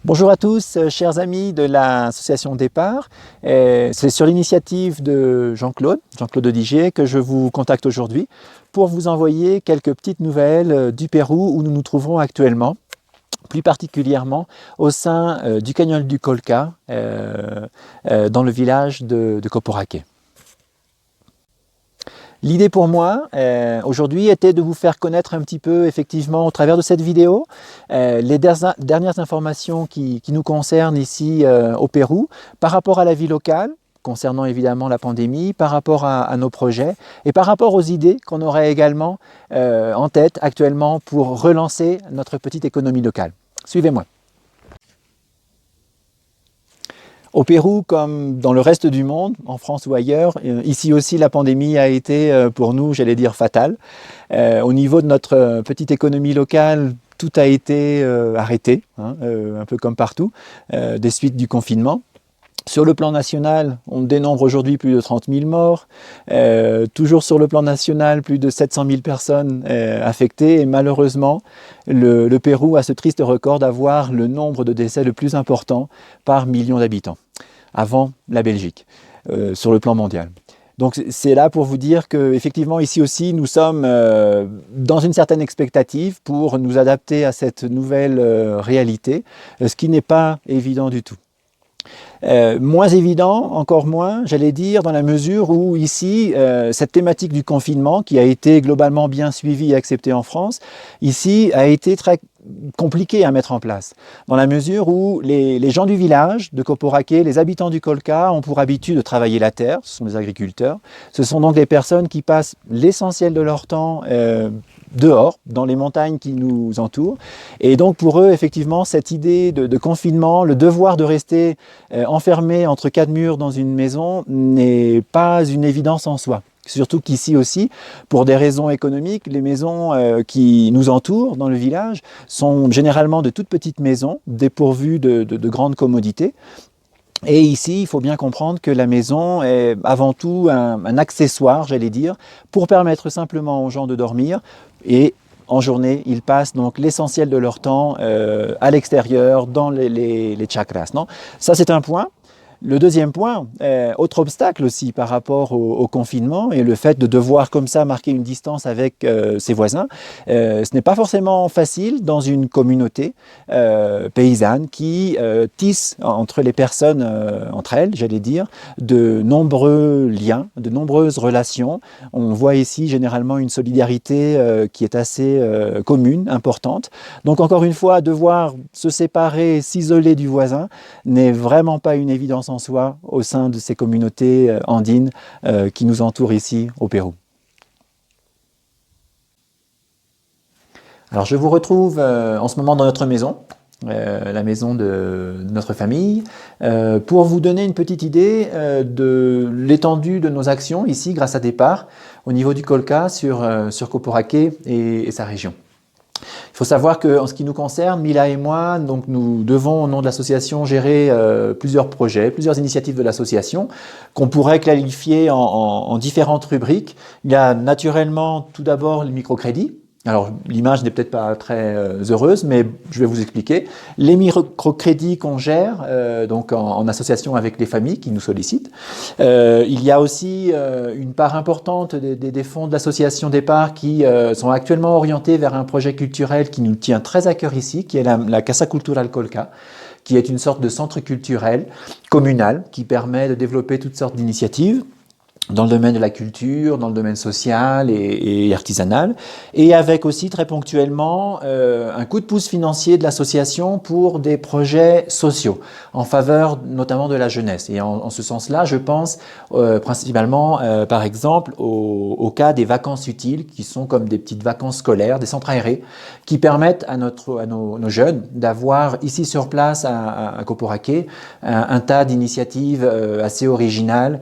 Bonjour à tous, chers amis de l'association Départ. C'est sur l'initiative de Jean-Claude Odigier que je vous contacte aujourd'hui pour vous envoyer quelques petites nouvelles du Pérou où nous nous trouvons actuellement, plus particulièrement au sein du canyon du Colca, dans le village de Coporaque. L'idée pour moi aujourd'hui était de vous faire connaître un petit peu effectivement au travers de cette vidéo les dernières informations qui nous concernent ici au Pérou par rapport à la vie locale, concernant évidemment la pandémie, par rapport à nos projets et par rapport aux idées qu'on aurait également en tête actuellement pour relancer notre petite économie locale. Suivez-moi. Au Pérou, comme dans le reste du monde, en France ou ailleurs, ici aussi la pandémie a été pour nous, j'allais dire, fatale. Au niveau de notre petite économie locale, tout a été arrêté, un peu comme partout, des suites du confinement. Sur le plan national, on dénombre aujourd'hui plus de 30 000 morts. Toujours sur le plan national, plus de 700 000 personnes affectées. Et malheureusement, le Pérou a ce triste record d'avoir le nombre de décès le plus important par million d'habitants, avant la Belgique, sur le plan mondial. Donc c'est là pour vous dire qu'effectivement ici aussi nous sommes dans une certaine expectative pour nous adapter à cette nouvelle réalité, ce qui n'est pas évident du tout. Moins évident, encore moins, j'allais dire, dans la mesure où ici, cette thématique du confinement, qui a été globalement bien suivie et acceptée en France, ici a été très compliqué à mettre en place, dans la mesure où les gens du village de Coporaque, les habitants du Colca, ont pour habitude de travailler la terre, ce sont des agriculteurs, ce sont donc des personnes qui passent l'essentiel de leur temps dehors, dans les montagnes qui nous entourent. Et donc pour eux, effectivement, cette idée de confinement, le devoir de rester enfermé entre quatre murs dans une maison n'est pas une évidence en soi. Surtout qu'ici aussi, pour des raisons économiques, les maisons qui nous entourent dans le village sont généralement de toutes petites maisons, dépourvues de grandes commodités. Et ici, il faut bien comprendre que la maison est avant tout un accessoire, j'allais dire, pour permettre simplement aux gens de dormir. Et en journée, ils passent donc l'essentiel de leur temps à l'extérieur, dans les chacras. Non ? Ça, c'est un point. Le deuxième point, autre obstacle aussi par rapport au confinement et le fait de devoir comme ça marquer une distance avec ses voisins, ce n'est pas forcément facile dans une communauté paysanne qui tisse entre les personnes, entre elles, j'allais dire, de nombreux liens, de nombreuses relations. On voit ici généralement une solidarité qui est assez commune, importante. Donc encore une fois, devoir se séparer, s'isoler du voisin n'est vraiment pas une évidence en soi au sein de ces communautés andines qui nous entourent ici au Pérou. Alors je vous retrouve en ce moment dans notre maison, la maison de notre famille, pour vous donner une petite idée de l'étendue de nos actions ici grâce à Départ au niveau du Colca sur Coporaque et sa région. Il faut savoir qu'en ce qui nous concerne, Mila et moi, donc nous devons au nom de l'association gérer plusieurs projets, plusieurs initiatives de l'association qu'on pourrait qualifier en différentes rubriques. Il y a naturellement tout d'abord le microcrédit. Alors l'image n'est peut-être pas très heureuse, mais je vais vous expliquer. Les microcrédits qu'on gère donc en association avec les familles qui nous sollicitent. Il y a aussi une part importante des fonds de l'association Départ qui sont actuellement orientés vers un projet culturel qui nous tient très à cœur ici, qui est la Casa Cultural Colca, qui est une sorte de centre culturel communal qui permet de développer toutes sortes d'initiatives dans le domaine de la culture, dans le domaine social et artisanal, et avec aussi très ponctuellement un coup de pouce financier de l'association pour des projets sociaux, en faveur notamment de la jeunesse. Et en ce sens-là, je pense principalement, par exemple, au cas des vacances utiles, qui sont comme des petites vacances scolaires, des centres aérés, qui permettent à nos jeunes d'avoir ici sur place à Coporaque un tas d'initiatives assez originales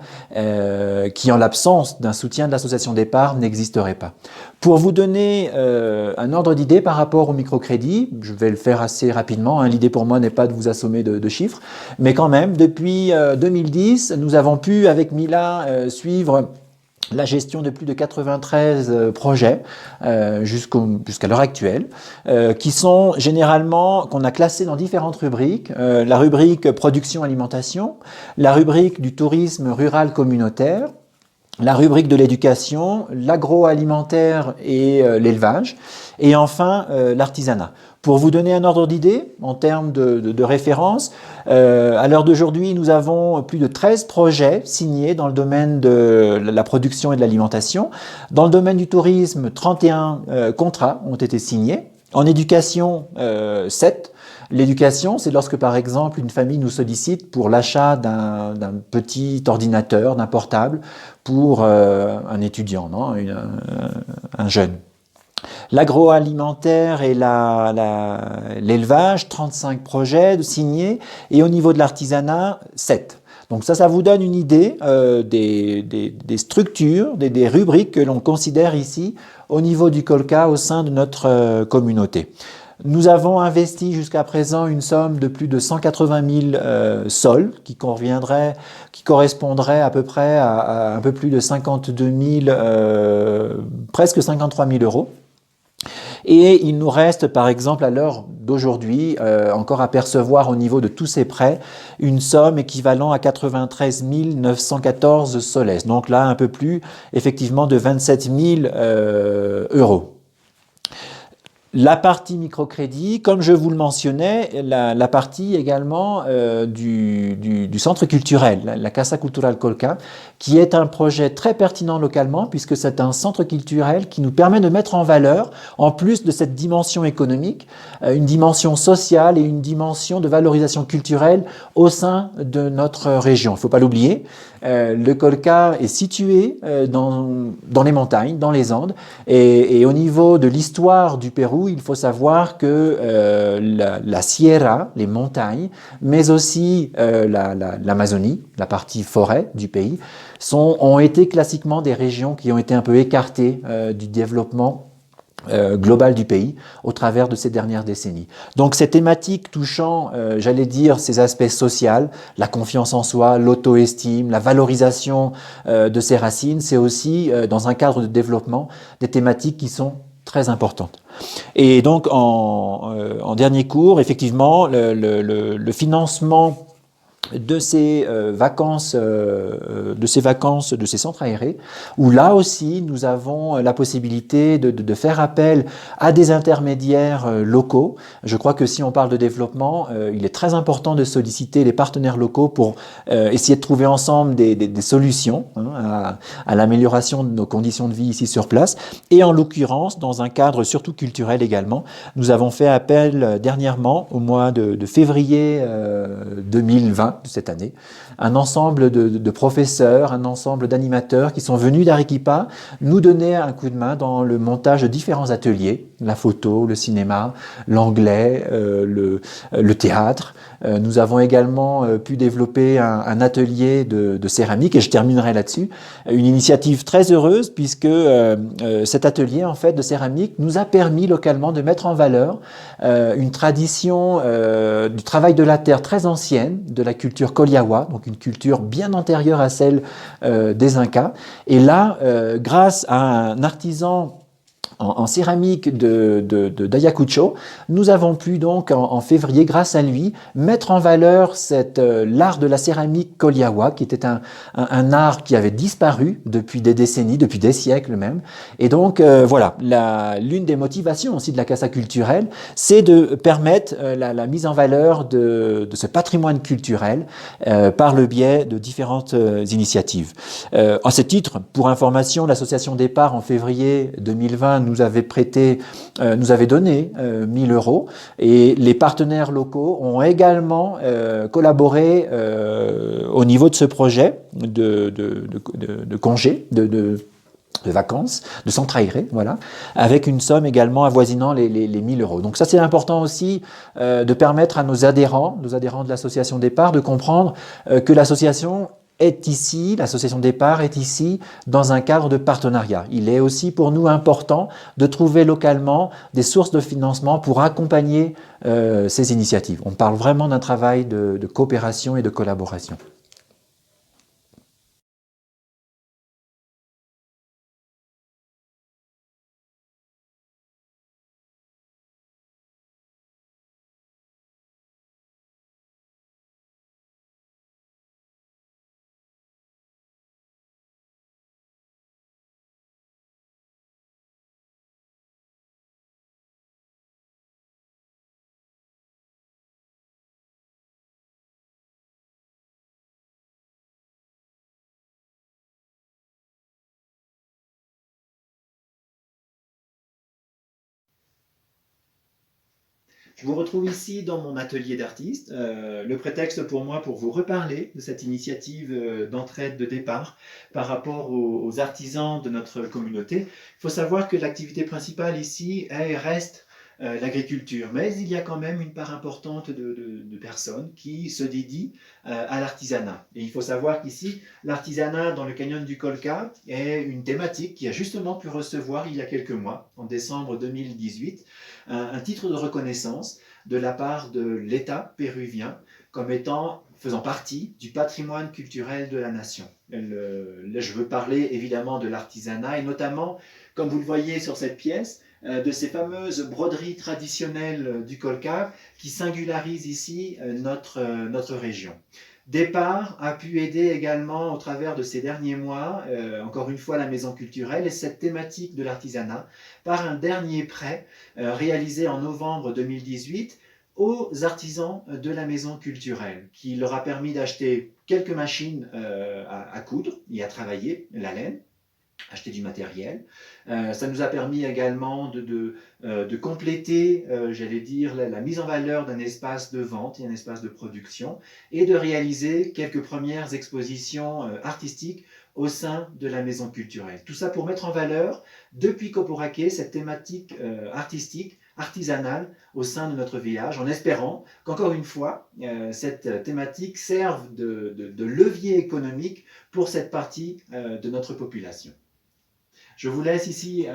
qui, en l'absence d'un soutien de l'association Départ, n'existerait pas. Pour vous donner un ordre d'idée par rapport au microcrédit, je vais le faire assez rapidement, l'idée pour moi n'est pas de vous assommer de chiffres, mais quand même, depuis 2010, nous avons pu, avec Mila, suivre la gestion de plus de 93 projets jusqu'à l'heure actuelle, qui sont généralement, qu'on a classés dans différentes rubriques. La rubrique production-alimentation, la rubrique du tourisme rural communautaire, la rubrique de l'éducation, l'agroalimentaire et l'élevage, et enfin l'artisanat. Pour vous donner un ordre d'idée, en termes de référence, à l'heure d'aujourd'hui, nous avons plus de 13 projets signés dans le domaine de la production et de l'alimentation. Dans le domaine du tourisme, 31 contrats ont été signés. En éducation, 7. L'éducation, c'est lorsque, par exemple, une famille nous sollicite pour l'achat d'un petit ordinateur, d'un portable, pour un étudiant, non, un jeune. L'agroalimentaire et l'élevage, 35 projets signés, et au niveau de l'artisanat, 7. Donc ça vous donne une idée des structures, des rubriques que l'on considère ici au niveau du Colca au sein de notre communauté. Nous avons investi jusqu'à présent une somme de plus de 180 000 sols qui correspondrait à peu près à un peu plus de 52 000, presque 53 000 euros. Et il nous reste, par exemple, à l'heure d'aujourd'hui, encore à percevoir au niveau de tous ces prêts, une somme équivalent à 93 914 soles. Donc là, un peu plus, effectivement, de 27 000 euros. La partie microcrédit, comme je vous le mentionnais, la partie également du centre culturel, la Casa Cultural Colca, qui est un projet très pertinent localement puisque c'est un centre culturel qui nous permet de mettre en valeur, en plus de cette dimension économique, une dimension sociale et une dimension de valorisation culturelle au sein de notre région. Il ne faut pas l'oublier. Le Colca est situé dans les montagnes, dans les Andes, et au niveau de l'histoire du Pérou, il faut savoir que la Sierra, les montagnes, mais aussi l'Amazonie, la partie forêt du pays, ont été classiquement des régions qui ont été un peu écartées du développement global du pays au travers de ces dernières décennies. Donc ces thématiques touchant, j'allais dire, ces aspects sociaux, la confiance en soi, l'auto-estime, la valorisation de ses racines, c'est aussi, dans un cadre de développement, des thématiques qui sont très importantes. Et donc en dernier cours, effectivement, le financement de ces vacances, de ces centres aérés, où là aussi nous avons la possibilité de faire appel à des intermédiaires locaux. Je crois que si on parle de développement, il est très important de solliciter les partenaires locaux pour essayer de trouver ensemble des solutions à l'amélioration de nos conditions de vie ici sur place. Et en l'occurrence, dans un cadre surtout culturel également, nous avons fait appel dernièrement, au mois de février 2020, de cette année, un ensemble de professeurs, un ensemble d'animateurs qui sont venus d'Arequipa nous donner un coup de main dans le montage de différents ateliers, la photo, le cinéma, l'anglais, le théâtre. Nous avons également pu développer un atelier de céramique, et je terminerai là-dessus. Une initiative très heureuse puisque cet atelier en fait de céramique nous a permis localement de mettre en valeur une tradition du travail de la terre très ancienne, de la culture Collihahua, donc une culture bien antérieure à celle des Incas. Et là, grâce à un artisan en céramique d'Ayacucho, nous avons pu donc en février, grâce à lui, mettre en valeur l'art de la céramique Collihahua, qui était un art qui avait disparu depuis des décennies, depuis des siècles même. Et donc voilà, l'une des motivations aussi de la Casa Culturelle, c'est de permettre la mise en valeur de ce patrimoine culturel par le biais de différentes initiatives. À ce titre, pour information, l'association Départ en février 2020 nous avait donné 1000 euros, et les partenaires locaux ont également collaboré au niveau de ce projet de congé, de vacances, de centre aéré, voilà, avec une somme également avoisinant les 1000 euros. Donc ça, c'est important aussi de permettre à nos adhérents de l'association Départ, de comprendre que l'association est ici, l'association Départ est ici dans un cadre de partenariat. Il est aussi pour nous important de trouver localement des sources de financement pour accompagner ces initiatives. On parle vraiment d'un travail de coopération et de collaboration. Je vous retrouve ici dans mon atelier d'artiste. Le prétexte pour moi pour vous reparler de cette initiative d'entraide de départ par rapport aux artisans de notre communauté. Il faut savoir que l'activité principale ici reste l'agriculture, mais il y a quand même une part importante de personnes qui se dédient à l'artisanat. Et il faut savoir qu'ici, l'artisanat dans le canyon du Colca est une thématique qui a justement pu recevoir il y a quelques mois, en décembre 2018, un titre de reconnaissance de la part de l'État péruvien comme faisant partie du patrimoine culturel de la nation. Je veux parler évidemment de l'artisanat et notamment, comme vous le voyez sur cette pièce, de ces fameuses broderies traditionnelles du Colca qui singularisent ici notre région. Départ a pu aider également au travers de ces derniers mois, encore une fois la maison culturelle et cette thématique de l'artisanat, par un dernier prêt réalisé en novembre 2018 aux artisans de la maison culturelle, qui leur a permis d'acheter quelques machines à coudre et à travailler la laine, acheter du matériel. Ça nous a permis également de compléter, j'allais dire, la mise en valeur d'un espace de vente et un espace de production et de réaliser quelques premières expositions artistiques au sein de la maison culturelle. Tout ça pour mettre en valeur, depuis Coporaquet, cette thématique artistique, artisanale au sein de notre village, en espérant qu'encore une fois, cette thématique serve de levier économique pour cette partie de notre population. Je vous laisse ici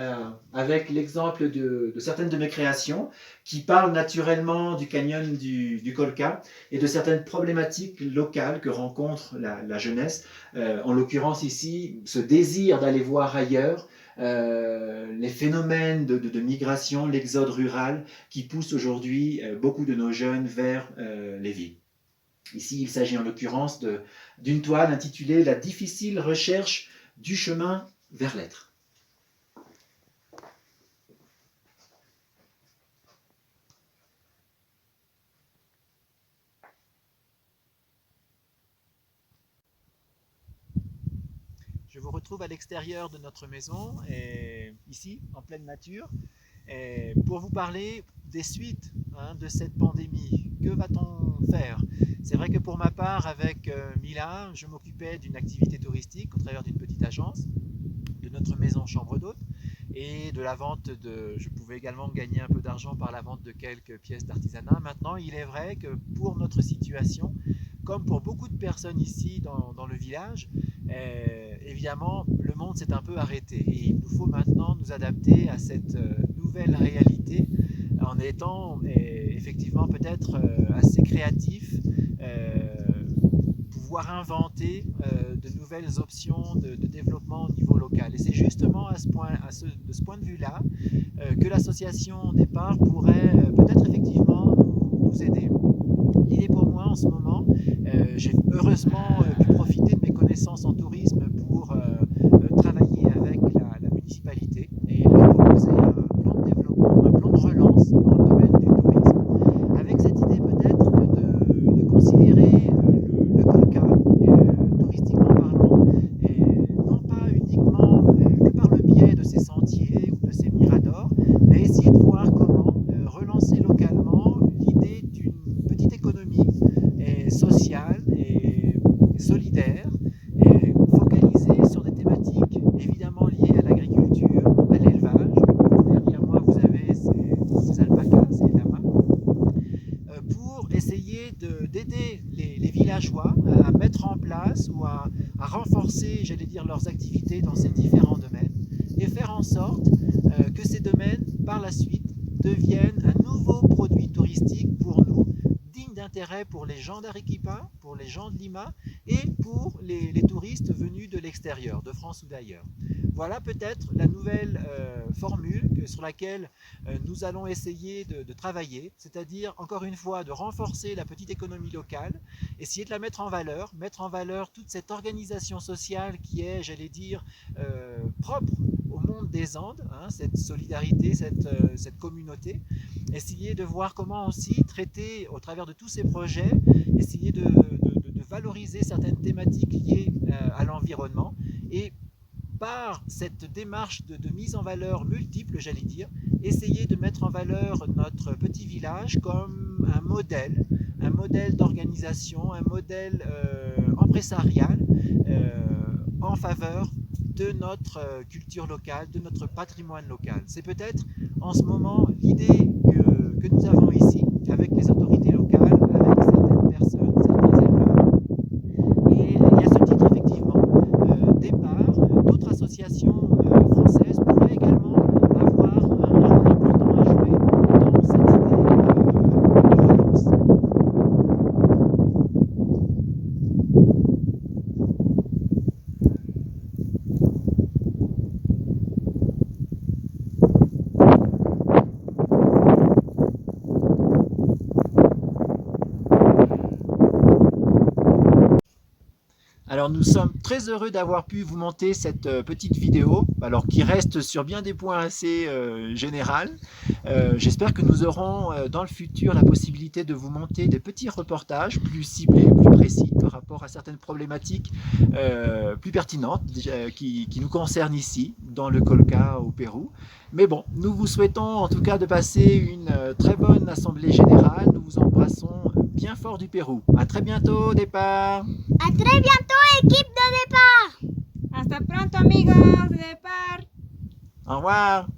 avec l'exemple de certaines de mes créations qui parlent naturellement du canyon du Colca et de certaines problématiques locales que rencontre la jeunesse. En l'occurrence ici, ce désir d'aller voir ailleurs, les phénomènes de migration, l'exode rural qui pousse aujourd'hui beaucoup de nos jeunes vers les villes. Ici, il s'agit en l'occurrence d'une toile intitulée « La difficile recherche du chemin vers l'être ». Je vous retrouve à l'extérieur de notre maison, ici, en pleine nature, pour vous parler des suites de cette pandémie. Que va-t-on faire? C'est vrai que pour ma part, avec Mila, je m'occupais d'une activité touristique au travers d'une petite agence, de notre maison chambre d'hôte, et de la vente je pouvais également gagner un peu d'argent par la vente de quelques pièces d'artisanat. Maintenant, il est vrai que pour notre situation, comme pour beaucoup de personnes ici dans le village, évidemment, le monde s'est un peu arrêté et il nous faut maintenant nous adapter à cette nouvelle réalité en étant effectivement peut-être assez créatifs, pouvoir inventer de nouvelles options de développement au niveau local. Et c'est justement de ce point de vue-là que l'association Départ pourrait peut-être effectivement nous aider. L'idée pour moi en ce moment, j'ai heureusement pu profiter de mes connaissances en tourisme pour travailler avec la municipalité et leur proposer un plan de développement, un plan de relance dans le domaine du tourisme, avec cette idée peut-être de considérer le Colca, touristiquement parlant, non pas uniquement que par le biais de ces sentiers ou de ces miradors, mais essayer de voir comment relancer localement l'idée d'une petite économie sociale et solidaire, et focalisée sur des thématiques évidemment liées à l'agriculture, à l'élevage. Derrière moi, vous avez ces alpacas, ces lamas, pour essayer d'aider les villageois à mettre en place ou à renforcer, j'allais dire, leurs activités dans ces différents domaines et faire en sorte que ces domaines, par la suite, deviennent un nouveau produit touristique pour nous, digne d'intérêt pour les gens d'Arequipa, pour les gens de Lima et pour les touristes venus de l'extérieur, de France ou d'ailleurs. Voilà peut-être la nouvelle formule sur laquelle nous allons essayer de travailler, c'est-à-dire encore une fois de renforcer la petite économie locale, essayer de la mettre en valeur toute cette organisation sociale qui est, j'allais dire, propre au monde des Andes, cette solidarité, cette communauté, essayer de voir comment aussi traiter au travers de tous ces projets, essayer de valoriser certaines thématiques liées à l'environnement et par cette démarche de mise en valeur multiple, j'allais dire, essayer de mettre en valeur notre petit village comme un modèle d'organisation, un modèle empresarial en faveur de notre culture locale, de notre patrimoine local. C'est peut-être en ce moment l'idée que nous avons ici, avec les autorités locales, avec certaines personnes, certains éleveurs. Et à ce titre, effectivement, DEPAR, d'autres associations françaises pourraient également avoir un rôle important à jouer dans cette idée de relance. Alors nous sommes très heureux d'avoir pu vous monter cette petite vidéo, alors qui reste sur bien des points assez généraux. J'espère que nous aurons dans le futur la possibilité de vous monter des petits reportages plus ciblés, plus précis par rapport à certaines problématiques plus pertinentes qui nous concernent ici, dans le Colca au Pérou. Mais bon, nous vous souhaitons en tout cas de passer une très bonne assemblée générale. Nous vous embrassons bien fort du Pérou. À très bientôt, DEPAR. À très bientôt, équipe de DEPAR. Hasta pronto, amigos de DEPAR. Au revoir.